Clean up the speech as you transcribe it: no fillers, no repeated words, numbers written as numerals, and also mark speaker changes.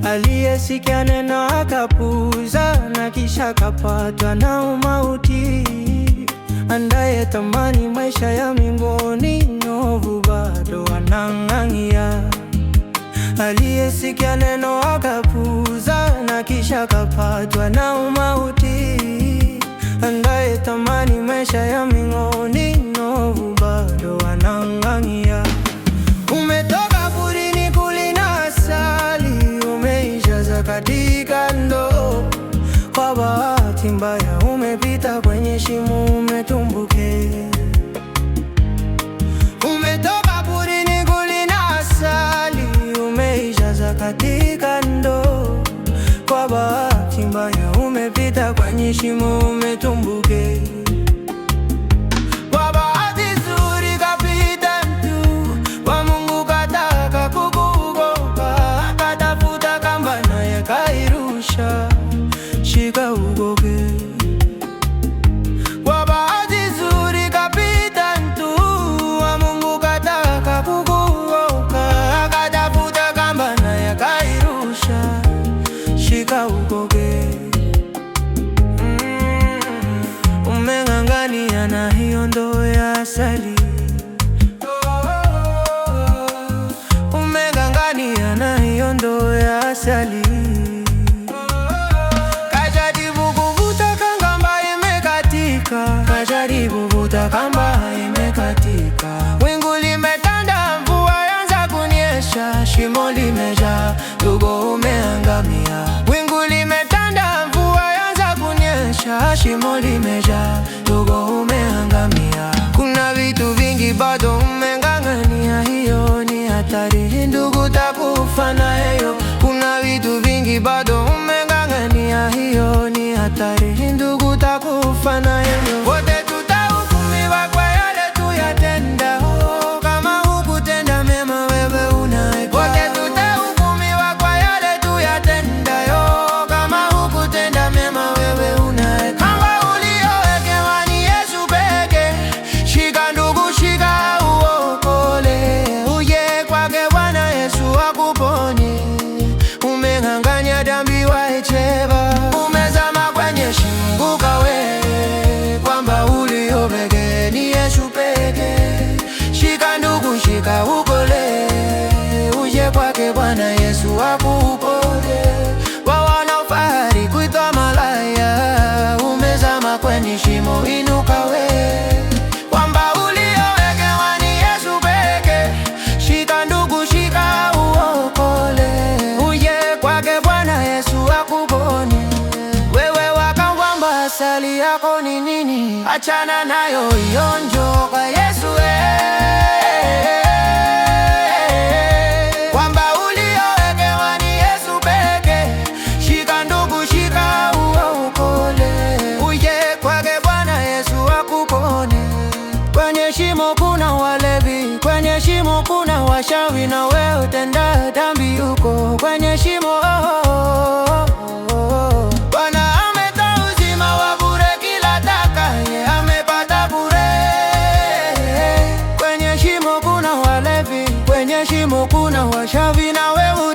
Speaker 1: Aliyesikia neno akapuuza, na kisha akapatwa na umauti. Anayetamani maisha ya mbinguni, nyovu bado anang'ang'ania. Aliyesikia neno akapuuza, na kisha akapatwa na umauti. Anayetamani maisha ya mbinguni, nyovu bado anang'ang'ania. Umetoka porini kulina asali, umeijaza katika ndoo. Kwa bahati mbaya umepita kwenye shimo, umetumbuke. Umetoka porini kulina asali, umeijaza katika ndoo. Kwa bahati mbaya umepita kwenye shimo, umetumbuke. Shika ugoge. Kwa bahati nzuri kapita mtu wa Mungu, kataka kukuokoa, akatafuta kamba naye akairusha. Shika ugoge. Umeng'ang'ania na hiyo ndoo ya asali. Umeng'ang'ania na hiyo ndoo ya asali. Kajaribu vuta kamba imekatika. Wingu limetanda, mvua yaanza kunyesha. Shimo limejaa, ndugu umeangamia. Wingu limetanda, mvua yaanza kunyesha. Shimo limejaa, ndugu umeangamia. Kuna vitu vingi bado umeng'ang'ania, hiyo ni hatari, ndugu takufa nayo. Kuna vitu vingi bado umeng'ang'ania, hiyo ni hatari, ndugu takufa nayo. Wote tutahukumiwa kwa yale tuyatenda. Kama hukutenda mema wewe unaeka. Wote tutahukumiwa kwa yale tuyatenda. Kama hukutenda mema wewe unaeka. Kamba uliowekewa ni Yesu peke. Shika ndugu, shika uokole. Uje kwake Bwana Yesu akuponye. Umeng'ang'ania dhambi waicheba. Umezama kwenye shimo ukawe. Kwamba ulio peke ni Yesu peke. Shika ndugu, shika ukole. Uje kwake Bwana Yesu akupone. Kwa wanaofahari kuitwa malaya, umezama kwenye shimo, inuka we. Kwamba uliowekewa ni Yesu peke. Shika ndugu, shika uokole. Uje kwake Bwana Yesu akupone. Wewe wakawamba asali yako ni nini? Achana nayo, ionjo kwa Yesu. Kwamba uliowekewa ni Yesu peke. Shika ndugu, shika uokole. Uje kwake Bwana Yesu akupone. Kwenye shimo kuna walevi, kwenye shimo kuna washawi, na wewe utenda dhambi huko kwenye shimo. Bwana ametoa uzima wa bure, kila takaye amepata bure. Kwenye shimo kuna walevi, kwenye shimo kuna washawi, na wewe